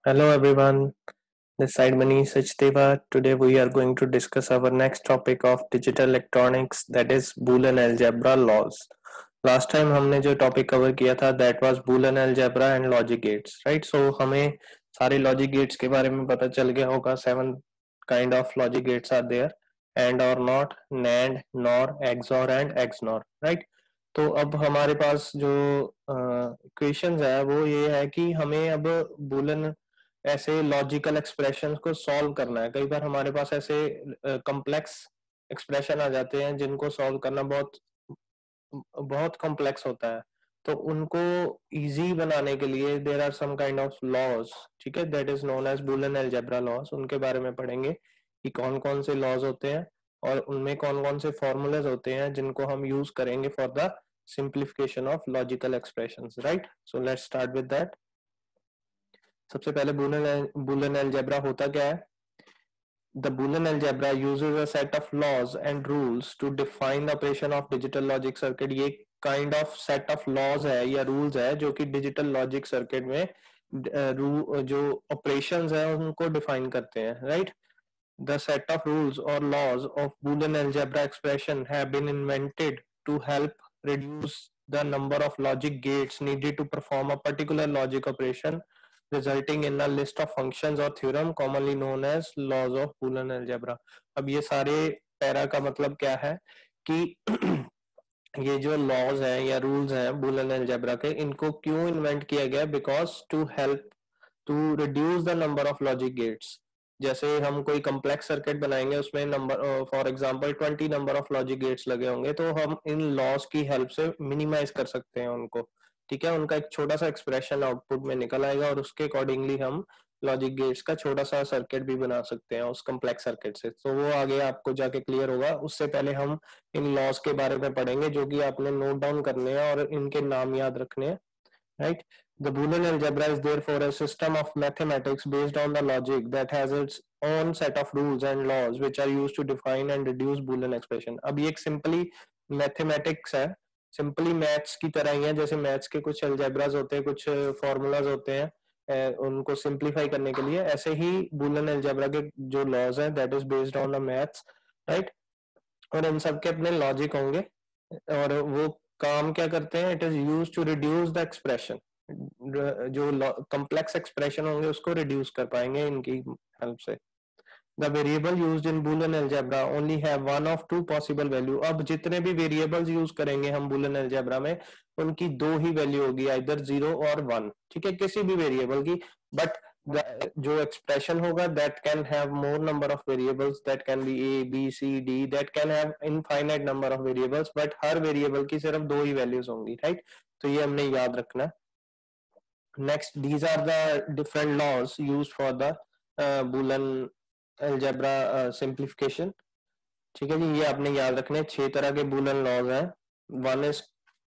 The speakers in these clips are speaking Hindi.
Hello everyone, this side Manish Sachdeva. Today we are going to discuss our next topic of digital electronics, that is Boolean algebra laws. Last time हमने जो topic cover किया था that was Boolean algebra and logic gates, right? So हमें सारे logic gates के बारे में पता चल गया होगा. 7 kind of logic gates are there: AND or not, NAND, NOR, XOR and XNOR, right? तो अब हमारे पास जो इक्वेशंस है वो ये है कि हमें अब बूलन ऐसे लॉजिकल एक्सप्रेशन को सॉल्व करना है. कई बार हमारे पास ऐसे कॉम्प्लेक्स एक्सप्रेशन आ जाते हैं जिनको सॉल्व करना बहुत बहुत कॉम्प्लेक्स होता है. तो उनको इजी बनाने के लिए there are some kind of laws, ठीक है, that is known as Boolean algebra laws. उनके बारे में पढ़ेंगे कि कौन कौन से लॉज होते हैं और उनमें कौन कौन से फॉर्मूलेज होते हैं जिनको हम यूज करेंगे for the simplification of logical expressions, right? So let's start with that. सबसे पहले बूलियन अलजेब्रा होता क्या है? The Boolean algebra uses a set of laws and rules to define the operation of digital logic circuit. ये kind of set of laws है या rules है जो कि digital logic circuit में जो operations है उनको define करते हैं, right? The set of rules or laws of Boolean algebra expression have been invented to help reduce the number of logic gates needed to perform a particular logic operation, resulting in a list of functions or theorem commonly known as laws of Boolean algebra. अब ये सारे पैरा का मतलब क्या है कि ये जो लॉज हैं या रूल्स हैं बूलियन अलजेब्रा के, इनको क्यों इन्वेंट किया गया? Because to help to reduce the number of logic gates. जैसे हम कोई कम्प्लेक्स सर्किट बनाएंगे उसमें number for example 20 number of logic gates लगे होंगे, तो हम इन लॉज की हेल्प से मिनिमाइज कर सकते हैं उनको, ठीक है. उनका एक छोटा सा एक्सप्रेशन आउटपुट में निकल आएगा और उसके अकॉर्डिंगली हम लॉजिक गेट्स का छोटा सा सर्किट भी बना सकते हैं उस कम्प्लेक्स सर्किट से. तो वो आगे आपको जाके क्लियर होगा. उससे पहले हम इन लॉज के बारे में पढ़ेंगे जो कि आपने नोट डाउन करने हैं और इनके नाम याद रखने हैं, right? The Boolean algebra is therefore a system of mathematics based on the logic that has its own set of rules and laws which are used to define and reduce Boolean expression. अब ये एक simply mathematics है, simply maths की तरह ही है. जैसे maths के कुछ algebras होते हैं, कुछ formulas होते हैं उनको simplify करने के लिए, ऐसे ही Boolean algebra के जो laws हैं that is based on the maths, right? और इन सब के अपने लॉजिक होंगे और वो काम क्या करते हैं? It is use to reduce the expression. जो कॉम्प्लेक्स एक्सप्रेशन होंगे उसको रिड्यूस कर पाएंगे इनकी हेल्प से. The variable used in Boolean algebra only have one of two possible value. अब जितने भी वेरिएबल्स यूज करेंगे हम बूलियन अलजेब्रा में उनकी दो ही वैल्यू होगी, आइदर 0 और 1, ठीक है, किसी भी वेरिएबल की. बट जो एक्सप्रेशन होगा that can have more number of variables, that can be A B C D, that can have infinite number of variables, but हर वेरिएबल की सिर्फ दो ही वैल्यूज होंगी, राइट? तो ये हमने याद रखना. Next, these are the different laws used for the Boolean algebra simplification, ठीक है जी. ये आपने याद रखने 6 तरह के बूलियन लॉज हैं. One is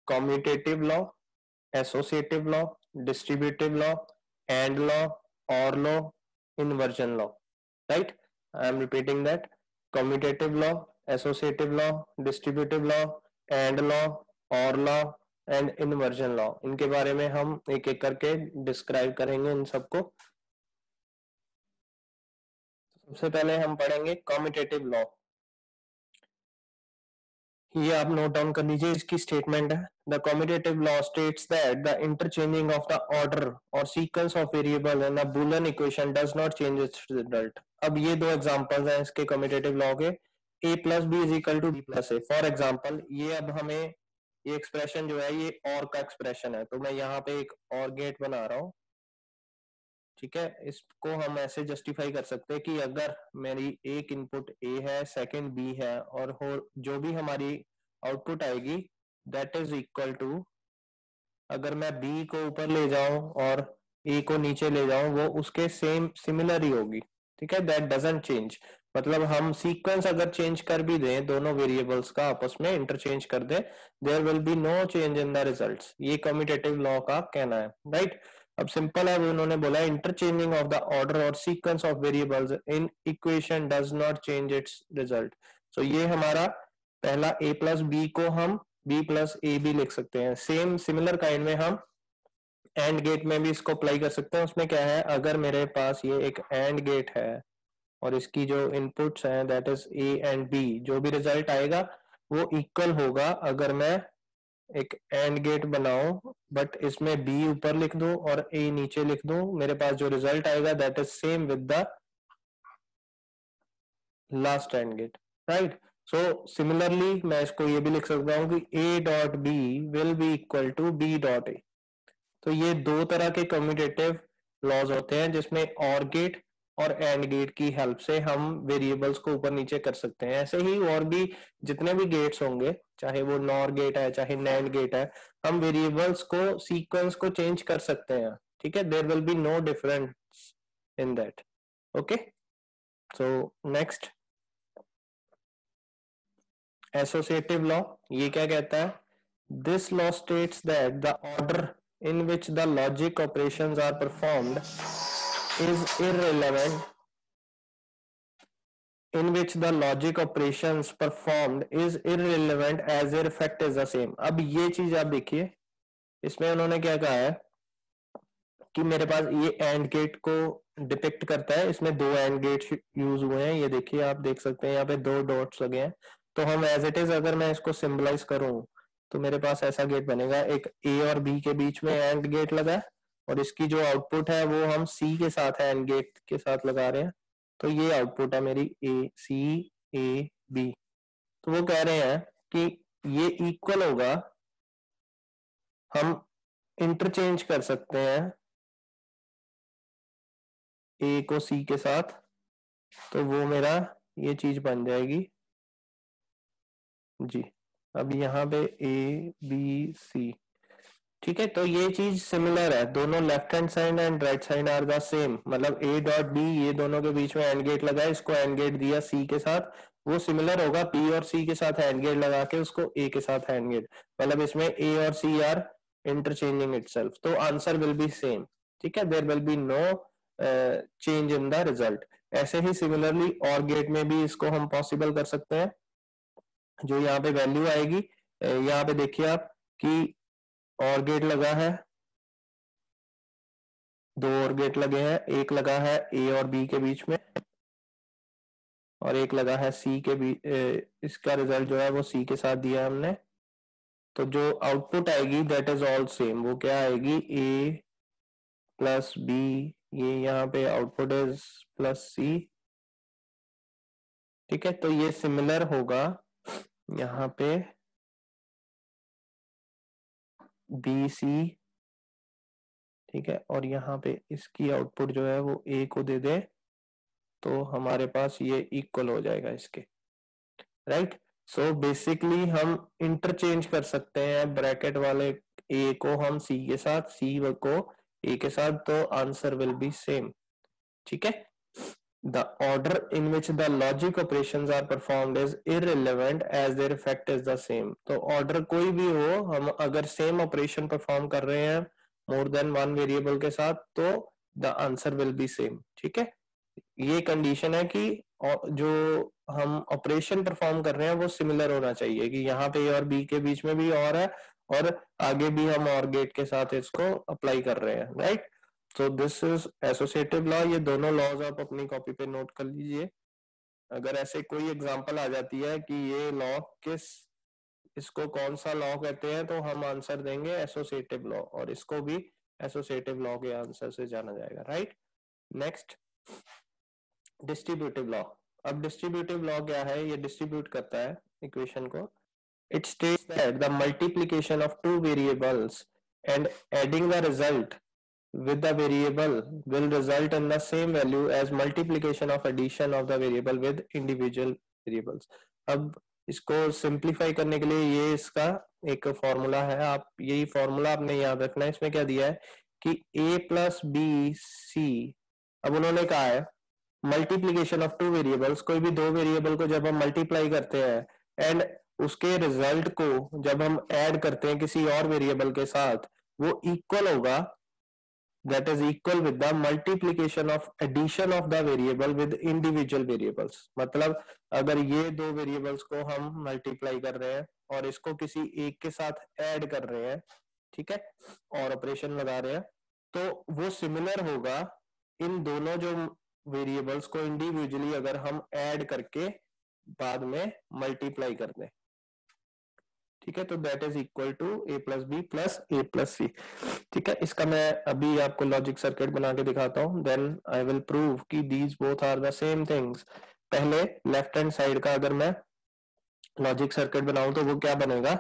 commutative law, associative law, distributive law, and law, or law, inversion law, right? I am repeating that: commutative law, associative law, distributive law, and law, or law and inversion law. इनके बारे में हम एक एक करके डिस्क्राइब करेंगे इन सबको. सबसे पहले हम पढ़ेंगे कॉम्यूटेटिव लॉ. ये आप नोट डाउन कर लीजिए, इसकी स्टेटमेंट है: the commutative law states that the interchanging of the order or sequence of variable in a Boolean equation does not change its result. अब ये दो एग्जांपल्स हैं इसके कॉम्यूटेटिव लॉ के: a plus B is equal to b plus A. For example ये अब हमें ये एक्सप्रेशन जो है ये और का एक्सप्रेशन है, तो मैं यहाँ पे एक और गेट बना रहा हूँ, ठीक है. इसको हम ऐसे जस्टिफाई कर सकते हैं कि अगर मेरी एक इनपुट ए है, सेकंड बी है, और हो जो भी हमारी आउटपुट आएगी दैट इज इक्वल टू, अगर मैं बी को ऊपर ले जाऊं और ए को नीचे ले जाऊं वो उसके सेम सिमिलर ही होगी, ठीक है. That doesn't change. मतलब हम सीक्वेंस अगर चेंज कर भी दें, दोनों वेरिएबल्स का आपस में इंटरचेंज कर दें, there will be no change in the results. ये कम्यूटेटिव लॉ का कहना है, राइट? अब सिंपल है, उन्होंने बोला interchanging of the order or sequence of variables in equation does not change its result. So ये हमारा पहला a प्लस बी को हम b प्लस ए भी लिख सकते हैं. सेम सिमिलर काइंड में हम एंड गेट में भी इसको अप्लाई कर सकते हैं। उसमें क्या है, अगर मेरे पास ये एक एंड गेट है और इसकी जो इनपुट्स हैं that is A and B, जो भी रिजल्ट आएगा वो इक्वल होगा अगर मैं एक एंड गेट बनाऊं बट इसमें बी ऊपर लिख दूं और ए नीचे लिख दूं, मेरे पास जो रिजल्ट आएगा that is same with the last and gate, right. So similarly मैं इसको ये भी लिख सकता हूं कि A dot B will be equal to B dot A. तो ये दो तरह के कम्यूटेटिव लॉज होते हैं जिसमें और गेट और एंड गेट की हेल्प से हम वेरिएबल्स को ऊपर नीचे कर सकते हैं। ऐसे ही और भी जितने भी गेट्स होंगे, चाहे वो नॉर गेट है चाहे नैंड गेट है, हम वेरिएबल्स को सीक्वेंस को चेंज कर सकते हैं, ठीक है। There will be no difference in that. Okay, so next associative law, ये क्या कहता है? This law states that the order in which the logic operations are performed is irrelevant in which the logic operations performed is irrelevant as their effect is the same। अब ये चीज आप देखिए, इसमें उन्होंने क्या कहा है कि मेरे पास ये एंड गेट को डिपिक्ट करता है, इसमें दो एंड गेट्स यूज हुए हैं, ये देखिए आप देख सकते हैं यहाँ पे दो डॉट्स लगे हैं। तो हम एज इट इज अगर मैं इसको सिंबलाइज करूं तो मेरे पास ऐसा गेट बनेगा, एक ए और बी के बीच में एंड गेट लगा है और इसकी जो आउटपुट है वो हम सी के साथ एंड गेट के साथ लगा रहे हैं। तो ये आउटपुट है मेरी ए सी ए बी। तो वो कह रहे हैं कि ये इक्वल होगा, हम इंटरचेंज कर सकते हैं ए को सी के साथ, तो वो मेरा ये चीज बन जाएगी जी। अब यहाँ पे ए बी सी, ठीक है। तो ये चीज सिमिलर है, दोनों left hand side and right side are the same, मतलब ए डॉट बी ये दोनों के बीच में एंड गेट लगा है, इसको एंड गेट दिया सी के साथ, वो सिमिलर होगा पी और सी के साथ एंड गेट लगा के उसको ए के साथ एंड गेट, मतलब इसमें ए और सी आर इंटरचेंजिंग इटसेल्फ, तो आंसर विल बी सेम, ठीक है। There will be no change in the result. ऐसे ही सिमिलरली और गेट में भी इसको हम पॉसिबल कर सकते हैं। जो यहाँ पे वैल्यू आएगी, यहाँ पे देखिए आप कि और गेट लगा है, दो और गेट लगे हैं, एक लगा है ए और बी के बीच में और एक लगा है सी के बीच, इसका रिजल्ट जो है वो सी के साथ दिया है हमने। तो जो आउटपुट आएगी दैट इज ऑल सेम, वो क्या आएगी ए प्लस बी, ये यहाँ पे आउटपुट इज प्लस सी, ठीक है। तो ये सिमिलर होगा यहाँ पे बी सी, ठीक है, और यहाँ पे इसकी आउटपुट जो है वो ए को दे दे तो हमारे पास ये इक्वल हो जाएगा इसके, राइट। सो बेसिकली हम इंटरचेंज कर सकते हैं ब्रैकेट वाले ए को हम सी के साथ, सी को ए के साथ, तो आंसर विल बी सेम, ठीक है। The order in which the logic operations are performed is irrelevant as their effect is the same। तो ऑर्डर कोई भी हो, हम अगर सेम ऑपरेशन परफॉर्म कर रहे हैं मोर देन वन वेरिएबल के साथ तो the answer will be same, ठीक है। ये कंडीशन है कि जो हम ऑपरेशन परफॉर्म कर रहे हैं वो सिमिलर होना चाहिए, कि यहाँ पे और बी के बीच में भी और है और आगे भी हम और गेट के साथ इसको अप्लाई कर रहे हैं, right. So this is associative law. ये दोनों लॉज आप अपनी कॉपी पे नोट कर लीजिए। अगर ऐसे कोई एग्जांपल आ जाती है कि ये लॉ किस, इसको कौन सा लॉ कहते हैं, तो हम आंसर देंगे एसोसिएटिव लॉ, और इसको भी एसोसिएटिव लॉ के आंसर से जाना जाएगा, राइट। Next distributive law. अब डिस्ट्रीब्यूटिव लॉ क्या है, ये डिस्ट्रीब्यूट करता है इक्वेशन को। It states that the multiplication of two variables and adding the result with the variable will result in the same value as multiplication of addition of the variable with individual variables। अब इसको सिंप्लीफाई करने के लिए ये इसका एक फॉर्मूला है, आप यही फॉर्मूला आपने याद रखना है। इसमें क्या दिया है कि a प्लस बी सी, अब उन्होंने कहा है मल्टीप्लीकेशन ऑफ टू वेरिएबल्स, कोई भी दो वेरिएबल को जब हम मल्टीप्लाई करते हैं एंड उसके रिजल्ट को जब हम ऐड करते हैं किसी और वेरिएबल के साथ, वो इक्वल होगा, that is equal with the multiplication of addition of the variable with individual variables। मतलब अगर ये दो वेरिएबल्स को हम मल्टीप्लाई कर रहे हैं और इसको किसी एक के साथ ऐड कर रहे हैं ठीक है, और ऑपरेशन लगा रहे हैं, तो वो सिमिलर होगा इन दोनों जो वेरिएबल्स को इंडिविजुअली अगर हम ऐड करके बाद में मल्टीप्लाई कर दें। ठीक है, तो that is equal to A plus B plus A plus C. ठीक है, इसका मैं अभी आपको लॉजिक सर्किट बना के दिखाता हूं, देन आई विल प्रूव कि these both are the same things. पहले लेफ्ट हैंड साइड का अगर मैं लॉजिक सर्किट बनाऊं तो वो क्या बनेगा,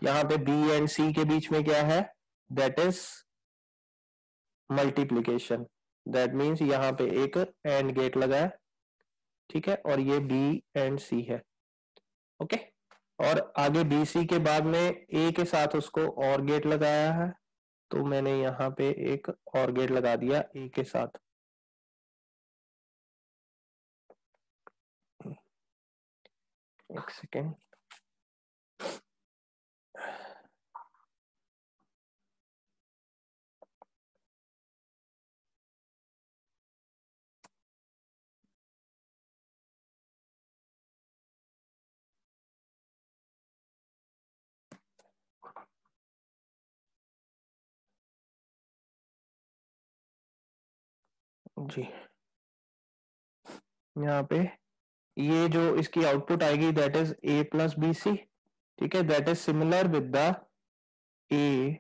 यहाँ पे बी एंड सी के बीच में क्या है, that is multiplication. That means यहाँ पे एक एंड गेट लगा है, ठीक है, और ये बी एंड सी है। ओके, और आगे बी सी के बाद में ए के साथ उसको और गेट लगाया है, तो मैंने यहाँ पे एक और गेट लगा दिया ए के साथ। एक सेकेंड, जी यहाँ पे ये जो इसकी आउटपुट आएगी that is A plus B C. ठीक है, that is similar with the A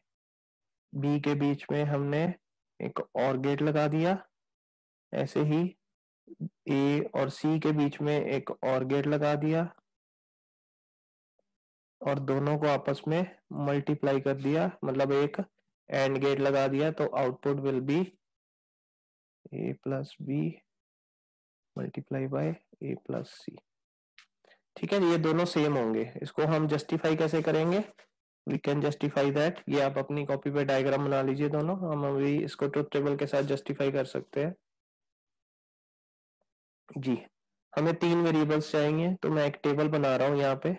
B के बीच में हमने एक और गेट लगा दिया, ऐसे ही ए और सी के बीच में एक और गेट लगा दिया, और दोनों को आपस में मल्टीप्लाई कर दिया, मतलब एक एंड गेट लगा दिया, तो output will be A plus B multiply by A plus C. ठीक है, ये दोनों सेम होंगे। इसको हम जस्टिफाई कैसे करेंगे, वी कैन जस्टिफाई दैट। ये आप अपनी कॉपी पे डायग्राम बना लीजिए दोनों, हम अभी इसको ट्रुथ टेबल के साथ जस्टिफाई कर सकते हैं। जी, हमें 3 वेरिएबल्स चाहिए, तो मैं एक टेबल बना रहा हूं यहाँ पे,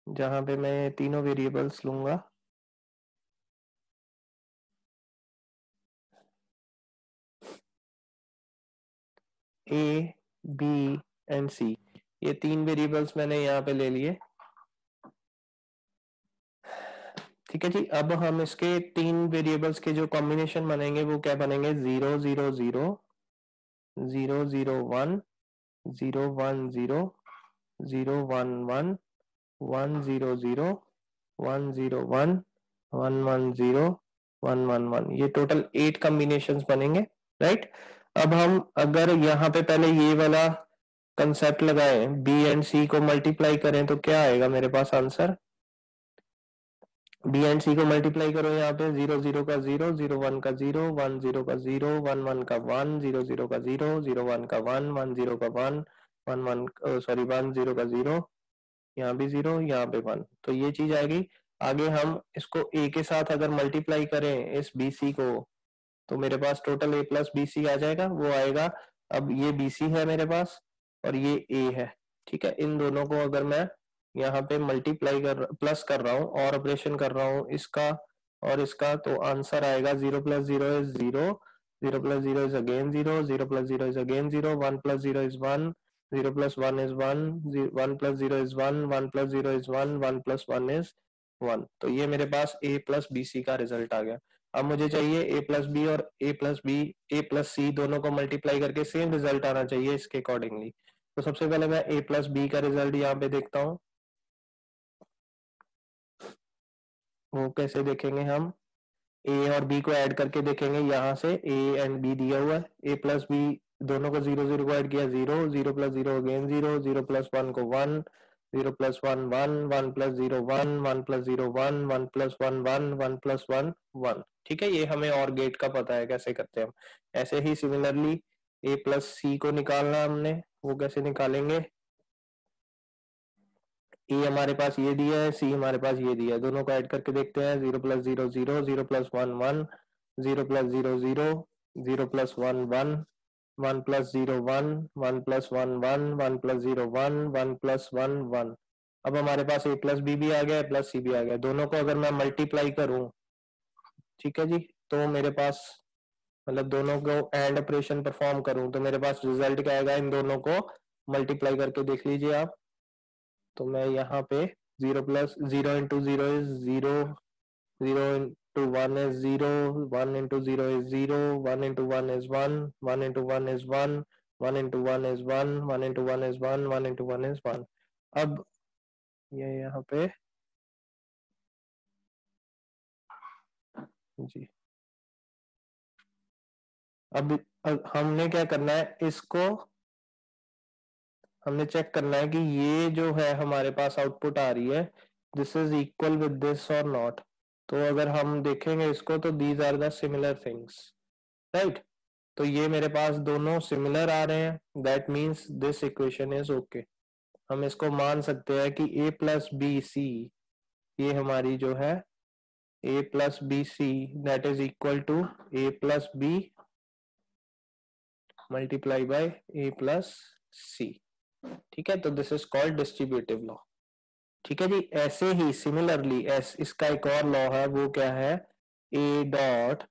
जहां पे मैं तीनों वेरिएबल्स लूंगा। ए बी एंड सी, ये 3 वेरिएबल्स मैंने यहाँ पे ले लिए। ठीक है जी, अब हम इसके 3 वेरिएबल्स के जो कॉम्बिनेशन बनेंगे वो क्या बनेंगे, 0 0 0 0 0 1 0 1 0 0 1 1 1 0 0 1 0 1 1 1 0 1 1 1, ये टोटल 8 कॉम्बिनेशंस बनेंगे, राइट। अब हम अगर यहाँ पे पहले ये वाला कंसेप्ट लगाए, बी एंड सी को मल्टीप्लाई करें, तो क्या आएगा मेरे पास आंसर, बी एंड सी को मल्टीप्लाई करो यहाँ पे, 0 0 का 0 0 1 का 0 1 0 का 0 1 1 का 1 0 0 का 0 0 1 का 1 1 0 का 1 1 1 सॉरी 1 0 का 0, यहाँ भी 0 यहाँ पे 1, तो ये चीज आएगी। आगे हम इसको ए के साथ अगर मल्टीप्लाई करें इस बी सी को, तो मेरे पास टोटल ए प्लस बी सी आ जाएगा, वो आएगा। अब ये बी सी है मेरे पास और ये ए है, ठीक है, इन दोनों को अगर मैं यहाँ पे मल्टीप्लाई कर प्लस कर रहा हूँ और ऑपरेशन कर रहा हूँ इसका और इसका, तो आंसर आएगा 0 plus 0 is 0 0 plus 0 is again 0 0 plus 0 is again 0 1 plus 0 is 1 0 plus 1 is 1 1 plus 0 is 1 1 plus 0 is 1 1 plus 1 is 1, तो ये मेरे पास ए प्लस बी सी का रिजल्ट आ गया। अब मुझे चाहिए ए प्लस बी और ए प्लस बी ए प्लस सी दोनों को मल्टीप्लाई करके सेम रिजल्ट आना चाहिए इसके अकॉर्डिंगली। तो सबसे पहले मैं ए प्लस बी का रिजल्ट यहाँ पे देखता हूँ, वो कैसे देखेंगे हम, ए और बी को ऐड करके देखेंगे, यहाँ से ए एंड बी दिया हुआ है, ए प्लस बी दोनों को 0 0 को ऐड किया 0 0 प्लस 0 अगेन 0 0 प्लस 1 को 1 0 plus 1 1 1 plus 0 1 1 plus 0 1 1 plus 1 1 1 plus 1 1। ठीक है, ये हमें और गेट का पता है कैसे करते हैं हम। ऐसे ही सिमिलरली ए प्लस सी को निकालना हमने, वो कैसे निकालेंगे, ए हमारे पास ये दिया है, सी हमारे पास ये दिया है, दोनों को ऐड करके देखते हैं, 0 plus 0 0 0 plus 1 1 0 plus 0 0 0 plus 1 1 1 plus 0 1 1 plus 1 1 1 plus 0 1 1 plus 1 1। अब हमारे पास ए प्लस बी भी आ गया प्लस सी भी आ गया, दोनों को अगर मैं मल्टीप्लाई करूं, ठीक है जी, तो मेरे पास मतलब दोनों को एंड ऑपरेशन परफॉर्म करूं, तो मेरे पास रिजल्ट क्या आएगा, इन दोनों को मल्टीप्लाई करके देख लीजिए आप। तो मैं यहाँ पे 0 plus 0 into 0 is 0, 0 into 1 is 0, 1 into 0 is 0, 1 into 1 is 1, 1 into 1 is 1, 1 into 1 is 1, 1 into 1 is 1, 1 into 1 is 1. अब ये यहाँ पे जी, अब हमने क्या करना है, इसको हमने चेक करना है कि ये जो है हमारे पास आउटपुट आ रही है, this is equal with this or not. तो अगर हम देखेंगे इसको तो these are the similar things, right. तो ये मेरे पास दोनों सिमिलर आ रहे हैं, that means this equation is okay. हम इसको मान सकते हैं कि a प्लस बी सी, ये हमारी जो है a plus B C that is equal to a plus B multiply by a plus C. ठीक है, तो this is called distributive law. ठीक है जी. ऐसे ही सिमिलरली इसका एक और लॉ है, वो क्या है, a डॉट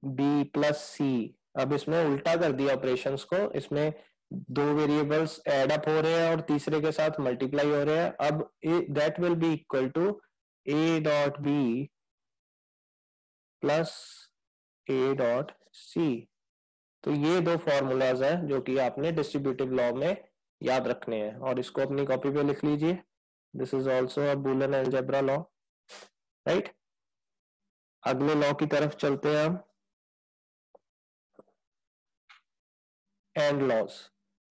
बी प्लस सी. अब इसमें उल्टा कर दिया ऑपरेशंस को, इसमें दो वेरिएबल्स एड अप हो रहे हैं और तीसरे के साथ मल्टीप्लाई हो रहे हैं. अब that will be equal to a dot B plus a dot C. तो ये दो फॉर्मूलाज हैं जो कि आपने डिस्ट्रीब्यूटिव लॉ में याद रखने हैं, और इसको अपनी कॉपी पे लिख लीजिए. This is also a Boolean algebra law, right. अगले लॉ की तरफ चलते हैं हम, एंड लॉज.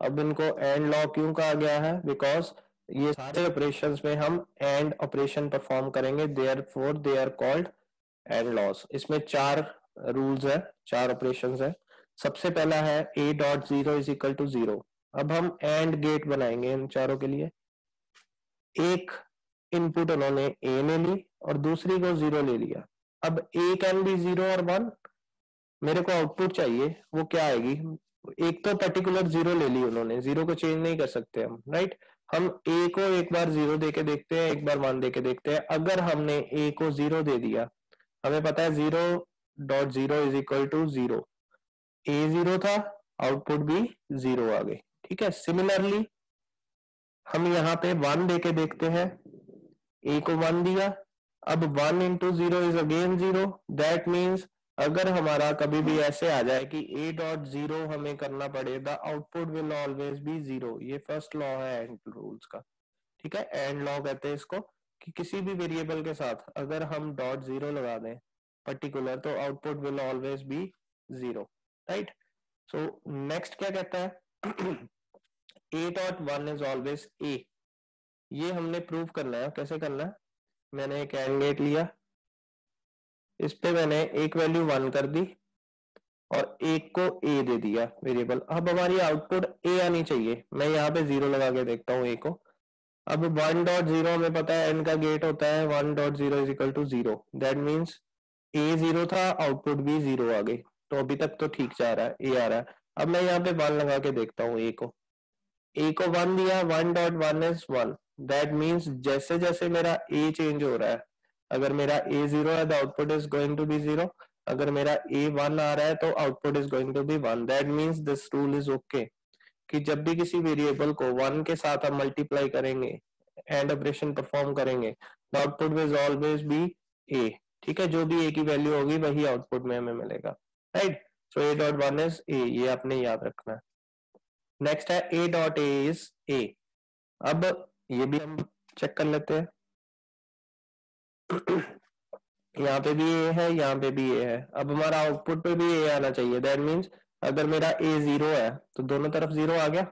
अब इनको एंड लॉ क्यों कहा गया है, बिकॉज ये सारे ऑपरेशंस में हम एंड ऑपरेशन परफॉर्म करेंगे, therefore they are called AND laws. इसमें चार रूल्स है, चार ऑपरेशंस है. सबसे पहला है a dot zero is equal to zero. अब हम एंड गेट बनाएंगे इन चारों के लिए. एक इनपुट उन्होंने a ले ली और दूसरी को जीरो ले लिया. अब a कैन बी जीरो और वन. मेरे को आउटपुट चाहिए, वो क्या आएगी. एक तो पर्टिकुलर जीरो ले ली उन्होंने, जीरो को चेंज नहीं कर सकते हम, राइट. हम a को एक बार जीरो दे के देखते हैं, एक बार वन दे के देखते हैं. अगर हमने a को जीरो दे दिया, हमें पता है zero dot zero is equal to zero. a zero था, आउटपुट भी जीरो आ गई. ठीक है. सिमिलरली हम यहाँ पे वन दे के देखते हैं, a को वन दिया. अब one into zero is again zero. That means अगर हमारा कभी भी ऐसे आ जाए कि a डॉट जीरो हमें करना पड़े, the output will always be zero. ये फर्स्ट लॉ है एंड रूल्स का. ठीक है. एंड लॉ कहते हैं इसको, कि किसी भी वेरिएबल के साथ अगर हम डॉट जीरो लगा दें पर्टिकुलर, तो output will always be zero, right. So next क्या कहता है, a dot one is always a. ये हमने प्रूव करना है. कैसे करना है, मैंने एक एंड गेट लिया, इस पे मैंने एक वैल्यू वन कर दी और एक को a दे दिया वेरिएबल. अब हमारी आउटपुट a आनी चाहिए. मैं यहाँ पे जीरो लगा के देखता हूँ a को. अब वन डॉट जीरो हमें पता है एन का गेट होता है, one dot zero is equal to zero. That means a zero था, आउटपुट भी जीरो आ गई. तो अभी तक तो ठीक जा रहा है, a आ रहा है. अब मैं यहाँ पे वन लगा के देखता हूँ a को वन दिया, one dot one is one. That means जैसे जैसे मेरा a चेंज हो रहा है, अगर मेरा a जीरो है तो output is going to be zero. अगर मेरा a वन आ रहा है तो output is going to be one. That means this rule is okay, कि जब भी किसी वेरिएबल को वन के साथ हम मल्टीप्लाई करेंगे, एंड ऑपरेशन परफॉर्म करेंगे, the output will always be a. ठीक है. जो भी a की वैल्यू होगी वही आउटपुट में हमें मिलेगा, right. So a dot one is a, ये आपने याद रखना है. नेक्स्ट है a dot a is a. अब ये भी हम चेक कर लेते हैं. यहाँ पे भी a है, यहाँ पे भी a है. अब हमारा आउटपुट पे भी a आना चाहिए. दैट मीन्स अगर मेरा a जीरो है तो दोनों तरफ जीरो आ गया.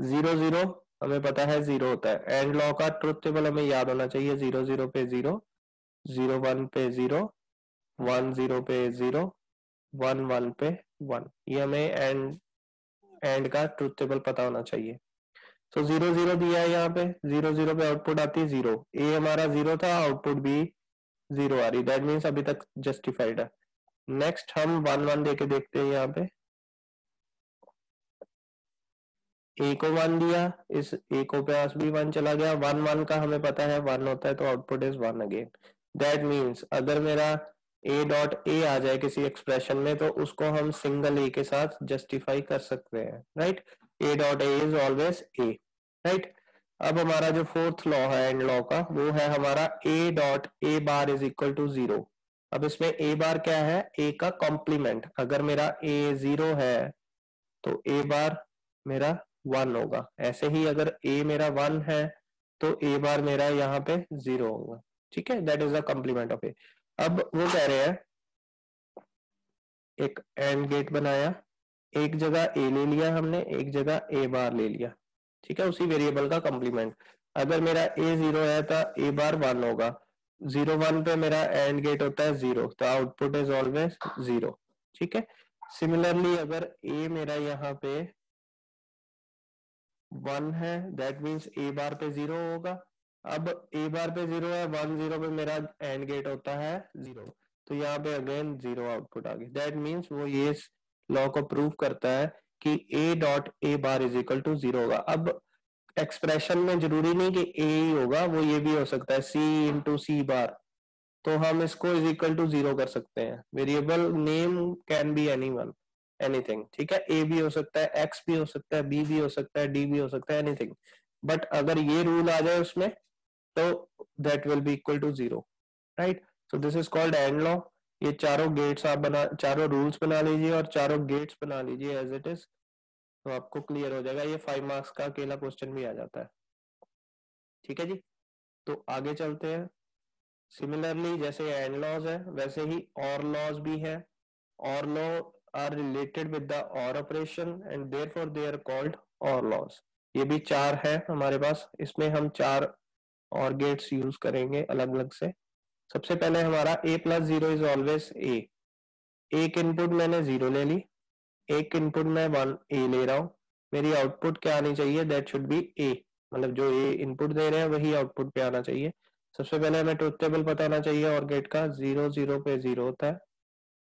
जीरो जीरो हमें पता है जीरो होता है. एंड लॉ का ट्रुथ टेबल हमें याद होना चाहिए. जीरो जीरो पे जीरो, जीरो वन पे जीरो, वन जीरो पे जीरो, वन वन पे वन. ये हमें एंड का ट्रुथ टेबल पता होना चाहिए. तो जीरो जीरो दिया है यहाँ पे, जीरो जीरो पे आउटपुट आती है जीरो. ए हमारा जीरो था, आउटपुट भी जीरो आ रही. दैट मीन्स अभी तक जस्टिफाइड है. नेक्स्ट हम वन वन देके देखते हैं. यहाँ पे ए को वन दिया, इस ए को पास भी वन चला गया. वन वन का हमें पता है वन होता है, तो output is one again. That means अगर मेरा ए डॉट ए आ जाए किसी एक्सप्रेशन में, तो उसको हम सिंगल ए के साथ जस्टिफाई कर सकते हैं, right. A dot A is always A, right. अब हमारा जो फोर्थ लॉ है एंड लॉ का, वो है हमारा A dot A bar is equal to zero. अब इसमें ए बार क्या है, ए का कॉम्प्लीमेंट। अगर मेरा ए जीरो है तो ए बार मेरा वन होगा, ऐसे ही अगर ए मेरा वन है तो ए बार मेरा यहाँ पे जीरो होगा। ठीक है, that is the complement of A. अब वो कह रहे हैं एक एंड गेट बनाया, एक जगह ए ले लिया हमने, एक जगह ए बार ले लिया। ठीक है, उसी वेरिएबल का कॉम्प्लीमेंट। अगर मेरा ए जीरो है तो ए बार वन होगा, जीरो वन पे मेरा एंड गेट होता है जीरो, तो आउटपुट इज ऑलवेज जीरो। ठीक है, सिमिलरली अगर ए मेरा यहाँ पे वन है, दैट मीन्स ए बार पे जीरो होगा। अब ए बार पे जीरो है, वन जीरो पे मेरा एंड गेट होता है जीरो, तो यहाँ पे अगेन जीरो आउटपुट आ गई। दैट मीन्स वो ये लॉ को प्रूव करता है कि A dot A bar is equal to zero होगा। अब एक्सप्रेशन में जरूरी नहीं कि ए ही होगा, वो ये भी हो सकता है सी इंटू सी बार, तो हम इसको इज इक्वल टू जीरो कर सकते हैं। Variable name can be any one, anything. ठीक है, ए भी हो सकता है, एक्स भी हो सकता है, बी भी हो सकता है, डी भी हो सकता है, एनीथिंग। बट अगर ये रूल आ जाए उसमें तो that will be equal to zero, right. So this is called AND law. ये चारों गेट्स आप बना, चारों रूल्स बना लीजिए और चारों गेट्स बना लीजिए एज इट इज, तो आपको क्लियर हो जाएगा। ये 5 मार्क्स का अकेला क्वेश्चन भी आ जाता है। ठीक है जी, तो आगे चलते हैं। सिमिलरली जैसे एंड लॉज है वैसे ही और लॉज भी है। Or law are related with the or operation and therefore they are called or laws. ये भी चार है हमारे पास, इसमें हम चार और गेट्स यूज करेंगे अलग अलग से। सबसे पहले हमारा A plus zero is always A. एक इनपुट मैंने जीरो ले ली, एक इनपुट में वन ए ले रहा हूं, मेरी आउटपुट क्या आनी चाहिए, दैट शुड बी ए। मतलब जो ए इनपुट दे रहे हैं वही आउटपुट पे आना चाहिए। सबसे पहले हमें ट्रुथ टेबल पता होना चाहिए और गेट का। जीरो जीरो पे जीरो होता है,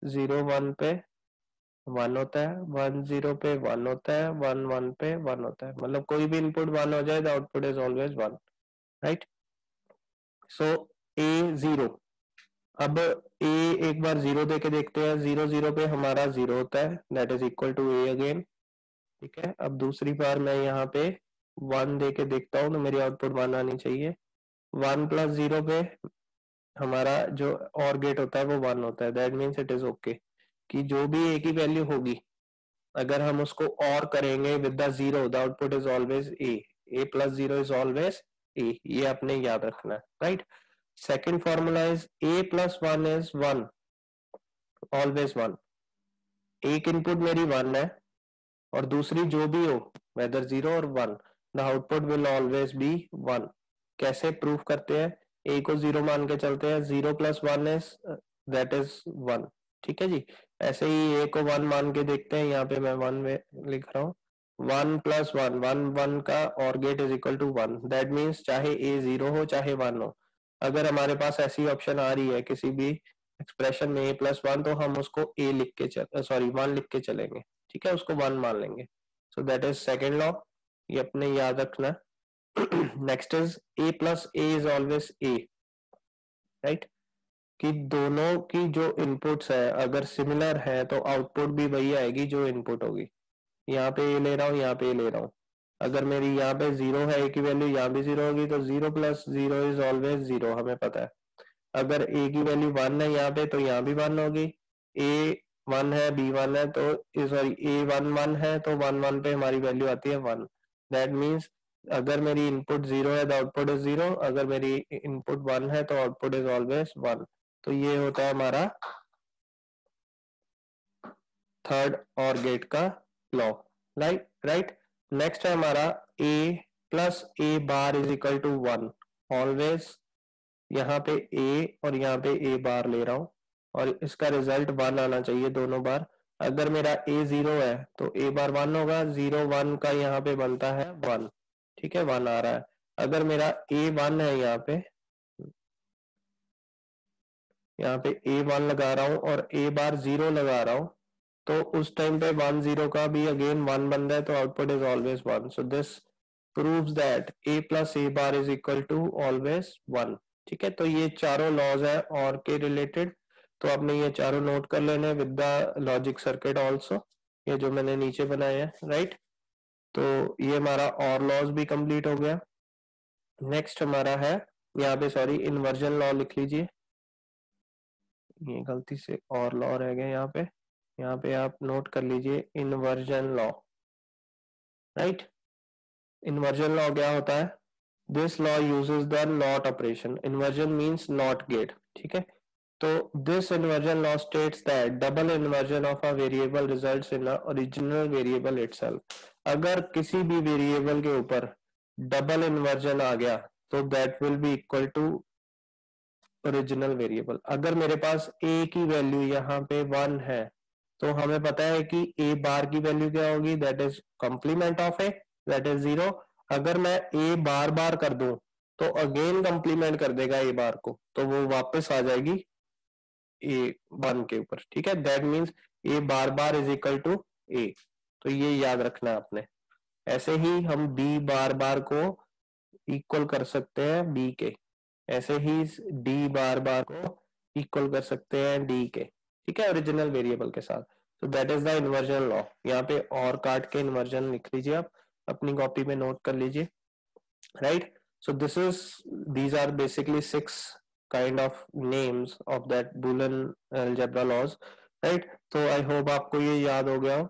जीरो वन पे वन होता है, वन जीरो पे वन होता है, वन वन पे वन होता है। मतलब कोई भी इनपुट वन हो जाए the output is always one, right. So A zero. अब ए एक बार जीरो दे के देखते हैं, जीरो जीरो पे हमारा जीरो होता है, that is equal to A again. ठीक है, अब दूसरी बार मैं यहाँ पे वन दे के देखता हूँ तो मेरी आउटपुट वन आनी चाहिए। वन प्लस जीरो पे हमारा जो और गेट होता है वो वन होता है, that means it is okay कि जो भी ए की वैल्यू होगी अगर हम उसको और करेंगे with the zero, the output is always A. A plus zero is always A, ये आपने याद रखना है, right. Second formula is A plus one is one, always one. एक इनपुट मेरी वन है और दूसरी जो भी हो वेदर जीरो और one, the output will always be one. कैसे प्रूव करते हैं, ए को जीरो मान के चलते हैं, zero plus one is that is one. ठीक है जी, ऐसे ही ए को वन मान के देखते हैं, यहाँ पे मैं वन में लिख रहा हूँ। One plus one, one one का OR gate is equal to one, that means चाहे ए जीरो हो चाहे वन हो, अगर हमारे पास ऐसी ऑप्शन आ रही है किसी भी एक्सप्रेशन में ए प्लस वन, तो हम उसको ए लिख के सॉरी वन लिख के चलेंगे। ठीक है, उसको वन मान लेंगे। So that is second law, ये अपने याद रखना। Next is A plus A is always A, right. कि दोनों की जो इनपुट्स है अगर सिमिलर है तो आउटपुट भी वही आएगी जो इनपुट होगी। यहाँ पे ए ले रहा हूँ, यहाँ पे ए ले रहा हूँ, अगर मेरी यहाँ पे जीरो है ए की वैल्यू, यहाँ भी जीरो होगी, तो zero plus zero is always zero, हमें पता है। अगर ए की वैल्यू वन है यहाँ पे तो यहाँ भी वन होगी। ए वन है, बी वन है, तो सॉरी ए वन वन है तो वन वन पे हमारी वैल्यू आती है वन। दैट मीन्स अगर मेरी इनपुट जीरो है तो आउटपुट इज जीरो, अगर मेरी इनपुट वन है तो आउटपुट इज ऑलवेज वन। तो ये होता है हमारा थर्ड और गेट का लॉ, राइट राइट। नेक्स्ट है हमारा A plus A bar is equal to one. Always यहाँ पे ए और यहाँ पे ए बार ले रहा हूँ और इसका रिजल्ट वन आना चाहिए दोनों बार। अगर मेरा ए जीरो है तो ए बार वन होगा, जीरो वन का यहाँ पे बनता है वन। ठीक है, वन आ रहा है। अगर मेरा ए वन है यहाँ पे ए वन लगा रहा हूँ और ए बार जीरो लगा रहा हूँ, तो उस टाइम पे वन जीरो का भी अगेन वन बन रहा है, तो output is always one. So this proves that A plus A bar is equal to always one. ठीक है, तो ये चारों लॉज है और के रिलेटेड, तो आपने ये चारों नोट कर लेने with the logic circuit also, ये जो मैंने नीचे बनाए हैं, राइट। तो ये हमारा और लॉज भी कंप्लीट हो गया। नेक्स्ट हमारा है यहाँ पे, सॉरी, इन्वर्जन लॉ लिख लीजिए, ये गलती से और लॉ रह गए यहाँ पे आप नोट कर लीजिए inversion law, right. Inversion law क्या होता है? This law uses the not operation, inversion means not gate, ठीक है। तो this inversion law states that double inversion of a variable results in a original variable itself. अगर किसी भी वेरिएबल के ऊपर डबल इन्वर्जन आ गया तो that will be equal to original variable. अगर मेरे पास a की वैल्यू यहाँ पे 1 है तो हमें पता है कि a बार की वैल्यू क्या होगी, that is complement of a, that is 0। अगर मैं a बार बार कर दूं तो अगेन कॉम्प्लीमेंट कर देगा a बार को, तो वो वापस आ जाएगी a1 के ऊपर, ठीक है। That means a bar bar is equal to a, तो ये याद रखना है आपने। ऐसे ही हम b बार बार को इक्वल कर सकते हैं b के, ऐसे ही d बार बार को इक्वल कर सकते हैं d के, ठीक है, ओरिजिनल वेरिएबल के साथ। तो that is the inversion law. यहाँ पे और काट के इन्वर्जन लिख लीजिए, आप अपनी कॉपी में नोट कर लीजिए, right. So these are basically 6 kind of names of that Boolean algebra laws, right? तो I hope आपको ये याद हो गया हो।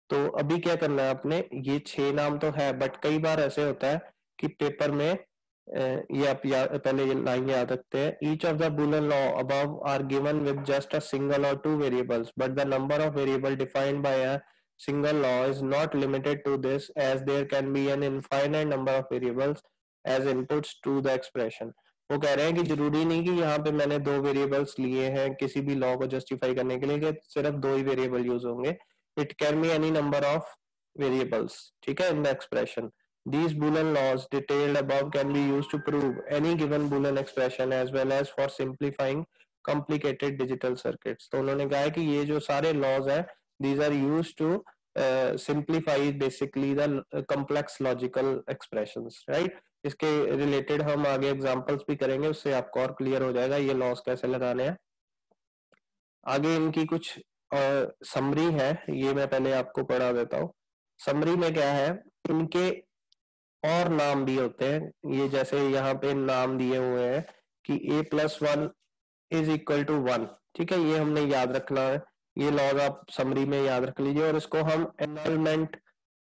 तो अभी क्या करना है आपने, ये 6 नाम तो है बट कई बार ऐसे होता है कि पेपर में ये आप पहले ये लाइन याद रखते हैं, each of the Boolean law above are given with just a single or two variables but the number of variable defined by a single law is not limited to this as there can be an infinite number of variables as inputs to the expression। वो कह रहे हैं कि जरूरी नहीं कि यहाँ पे मैंने 2 वेरिएबल्स लिए हैं किसी भी लॉ को जस्टिफाई करने के लिए कि सिर्फ 2 ही वेरिएबल यूज होंगे, it can be any number of variables, ठीक है, in the expression. These Boolean laws detailed above can be used to prove any given Boolean expression as well as for simplifying complicated digital circuits। तो उन्होंने कहा है कि ये जो सारे laws हैं, these are used to simplify basically the complex logical expressions, right। इसके रिलेटेड हम आगे एग्जांपल्स भी करेंगे, उससे आपको और क्लियर हो जाएगा ये लॉस कैसे लगाने हैं। आगे इनकी कुछ समरी है, ये मैं पहले आपको पढ़ा देता हूँ। समरी में क्या है, इनके और नाम भी होते हैं, ये जैसे यहाँ पे नाम दिए हुए हैं कि a+1 इज इक्वल टू 1, ठीक है, ये हमने याद रखना है। ये लॉज आप समरी में याद रख लीजिए, और इसको हम एनलमेंट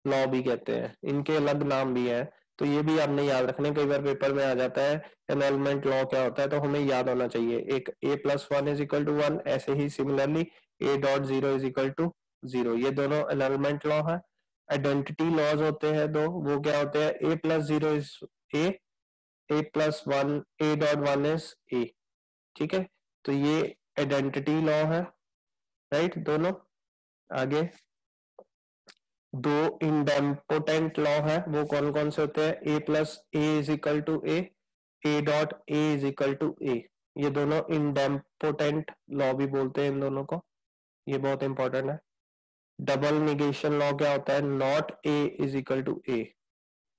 लॉ भी कहते हैं, इनके अलग नाम भी है, तो ये भी आपने याद रखने। कई बार पेपर में आ जाता है एनलमेंट लॉ क्या होता है, तो हमें याद होना चाहिए। एक a+1 इज इक्वल टू 1, ऐसे ही similarly a.0 is equal to 0, ये दोनों एनलमेंट लॉ है। आइडेंटिटी लॉज होते हैं दो, वो क्या होते हैं, a+0 is a, a+1 a.1 is a, ठीक है। तो ये आइडेंटिटी लॉ है, राइट, दोनों। आगे दो इंडेम्पोटेंट लॉ है, वो कौन कौन से होते हैं, a+a is equal to a.a is equal to a, ये दोनों इंडेम्पोटेंट लॉ भी बोलते हैं इन दोनों को, ये बहुत इंपॉर्टेंट है। डबल निगेशन लॉ क्या होता है, not a is equal to a,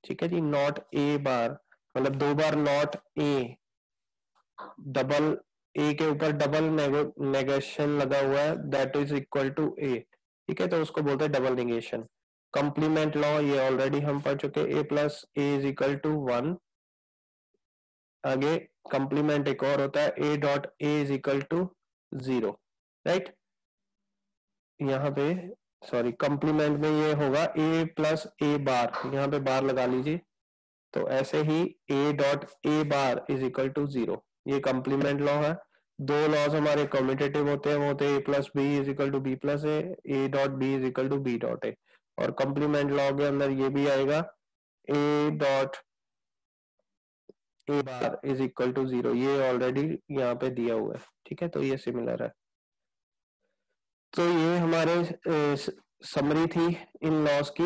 ठीक है जी, नॉट a बार मतलब 2 bar not a, double A के ऊपर डबल नेगेशन लगा हुआ है, that is equal to A, ठीक है, तो उसको बोलते हैं डबल निगेशन। कंप्लीमेंट लॉ ये ऑलरेडी हम पढ़ चुके, a+a इज इक्वल टू 1। आगे कंप्लीमेंट एक और होता है, a.a is equal to 0, right. यहाँ पे सॉरी, कंप्लीमेंट में ये होगा a+a बार, यहाँ पे बार लगा लीजिए, तो ऐसे ही a.a bar is equal to 0, ये कंप्लीमेंट लॉ है। दो लॉज हमारे कम्यूटेटिव होते हैं, वो होते हैं a+b is equal to b+a, a.b is equal to b.a, और कंप्लीमेंट लॉ के अंदर ये भी आएगा a bar is equal to 0, ये ऑलरेडी यहाँ पे दिया हुआ है, ठीक है, तो ये सिमिलर है। तो ये हमारे समरी थी इन लॉज की,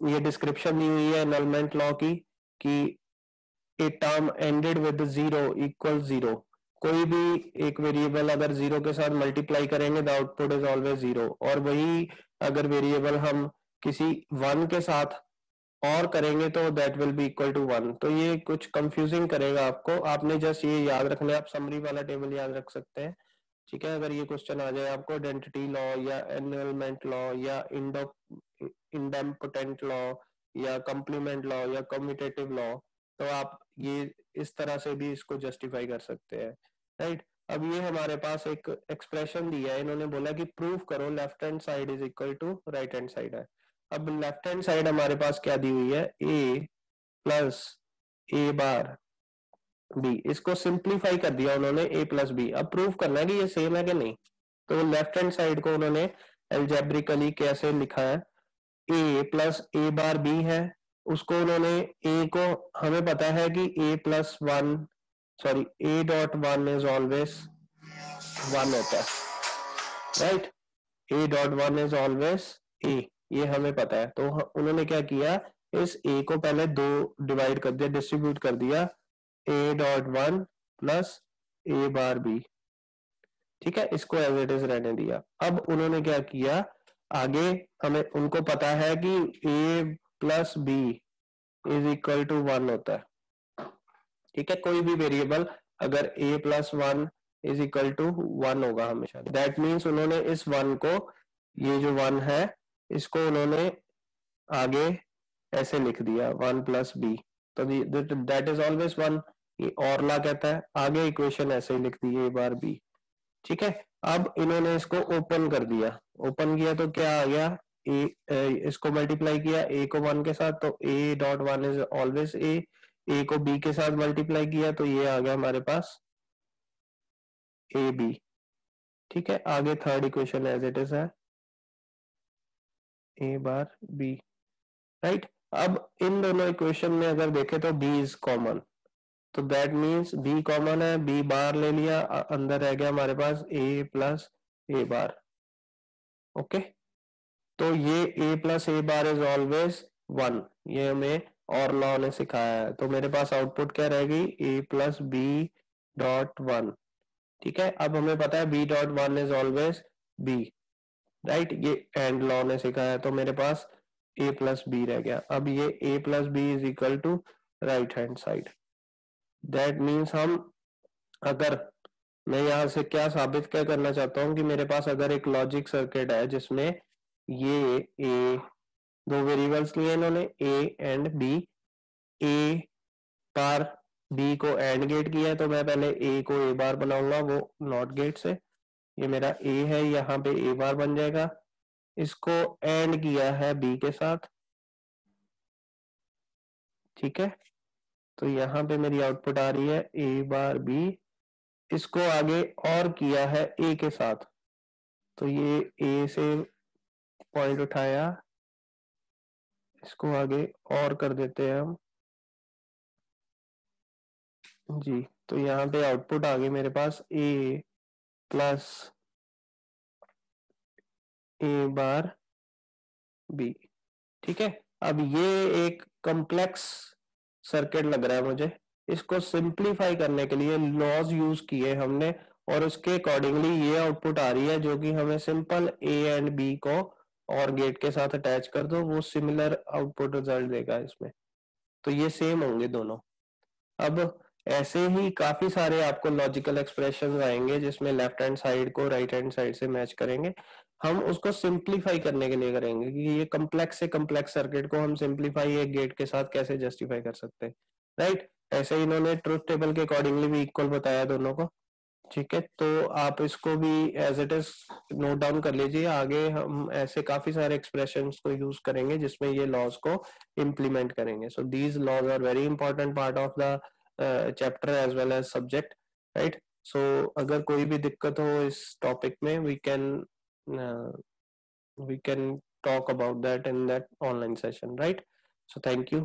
ये डिस्क्रिप्शन दी हुई है एनलमेंट लॉ की कि a term ended with 0 equal 0, कोई भी एक वेरिएबल अगर 0 के साथ मल्टीप्लाई करेंगे द आउटपुट इज ऑलवेज 0, और वही अगर वेरिएबल हम किसी 1 के साथ और करेंगे तो that will be equal to 1। तो ये कुछ कंफ्यूजिंग करेगा आपको, आपने जस्ट ये याद रखना है, आप समरी वाला टेबल याद रख सकते हैं, ठीक है। अगर ये क्वेश्चन आ जाए आपको आइडेंटिटी लॉ या एनवेलमेंट लॉ या इंडेम्पोटेंट लॉ या कॉम्प्लीमेंट लॉ या कम्यूटेटिव लॉ, तो आप ये इस तरह से भी इसको जस्टिफाई कर सकते हैं, राइट। अब ये हमारे पास एक एक्सप्रेशन दिया है, इन्होंने बोला कि प्रूव करो left hand side is equal to right hand side है। अब लेफ्ट हैंड साइड हमारे पास क्या दी हुई है, ए प्लस ए बार बी, इसको सिंप्लीफाई कर दिया उन्होंने ए प्लस बी। अब प्रूव करना है कि ये सेम है कि नहीं। तो लेफ्ट हैंड साइड को उन्होंने एल्जेब्रिकली कैसे लिखा है, ए प्लस ए बार बी है, उसको उन्होंने ए को, हमें पता है कि A plus one, sorry A dot one is always one होता है, right. A dot one is always A, ये हमें पता है। तो उन्होंने क्या किया, इस ए को पहले दो डिवाइड कर दिया, डिस्ट्रीब्यूट कर दिया, A dot one plus A bar B, ठीक है, इसको एज इट इज रहने दिया। अब उन्होंने क्या किया आगे, हमें उनको पता है कि A plus B is equal to one होता है, ठीक है। कोई भी वेरिएबल अगर A plus one is equal to one होगा हमेशा, दैट मीन्स उन्होंने इस वन को, ये जो वन है इसको उन्होंने आगे ऐसे लिख दिया वन प्लस बी, तो दैट इज ऑलवेज वन, ये और ला कहता है, आगे इक्वेशन ऐसे ही लिख दी ए बार बी, ठीक है। अब इन्होंने इसको ओपन कर दिया, ओपन किया तो क्या आ गया, इसको मल्टीप्लाई किया ए को वन के साथ, तो ए डॉट वन इज ऑलवेज ए को बी के साथ मल्टीप्लाई किया तो ये आ गया हमारे पास ए बी, ठीक है। आगे third equation as it is है ए बार बी, राइट। अब इन दोनों इक्वेशन में अगर देखें तो बी इज कॉमन, तो दैट मीन्स बी कॉमन है, बी बार ले लिया, अंदर रह गया हमारे पास ए प्लस ए बार, ओके। तो ये A plus A bar is always one, ये हमें और लॉ ने सिखाया है। तो मेरे पास आउटपुट क्या रहेगी, A plus B dot one, ठीक है। अब हमें पता है B dot one is always B, right, ये एंड लॉ ने सिखाया है। तो मेरे पास ए प्लस बी रह गया। अब ये A plus B is equal to right hand side, that means हम, अगर मैं यहाँ से क्या साबित क्या करना चाहता हूँ कि मेरे पास अगर एक लॉजिक सर्किट है जिसमें ये ए, दो वेरिएबल्स लिए इन्होंने A and B, A bar B को एंड गेट किया है, तो मैं पहले ए को ए बार बनाऊंगा वो नॉट गेट से, ये मेरा ए है, यहाँ पे ए बार बन जाएगा, इसको एंड किया है बी के साथ, ठीक है। तो यहाँ पे मेरी आउटपुट आ रही है ए बार बी, इसको आगे और किया है ए के साथ, तो ये ए से पॉइंट उठाया, इसको आगे और कर देते हैं हम जी। तो यहाँ पे आउटपुट आ गई मेरे पास ए प्लस ए बार बी, ठीक है। अब ये एक कॉम्प्लेक्स सर्किट लग रहा है मुझे, इसको सिंप्लीफाई करने के लिए लॉज यूज किए हमने, और उसके अकॉर्डिंगली ये आउटपुट आ रही है, जो कि हमें सिंपल ए एंड बी को और गेट के साथ अटैच कर दो, वो सिमिलर आउटपुट रिजल्ट देगा इसमें, तो ये सेम होंगे दोनों। अब ऐसे ही काफी सारे आपको लॉजिकल एक्सप्रेशन आएंगे जिसमें लेफ्ट हैंड साइड को राइट हैंड साइड से मैच करेंगे, हम उसको सिंप्लीफाई करने के लिए करेंगे कि ये कम्प्लेक्स से कम्प्लेक्स सर्किट को हम सिंप्लीफाई एक गेट के साथ कैसे जस्टिफाई कर सकते हैं, राइट। ऐसे ही इन्होंने ट्रुथ टेबल के अकॉर्डिंगली भी इक्वल बताया दोनों को, ठीक है। तो आप इसको भी as it is note down कर लीजिए, आगे हम ऐसे काफी सारे एक्सप्रेशंस को यूज करेंगे जिसमें ये लॉज को इम्प्लीमेंट करेंगे। So these laws are very important part of the chapter as well as subject, right. So अगर कोई भी दिक्कत हो इस टॉपिक में, we can talk about that in that online session, right? So thank you.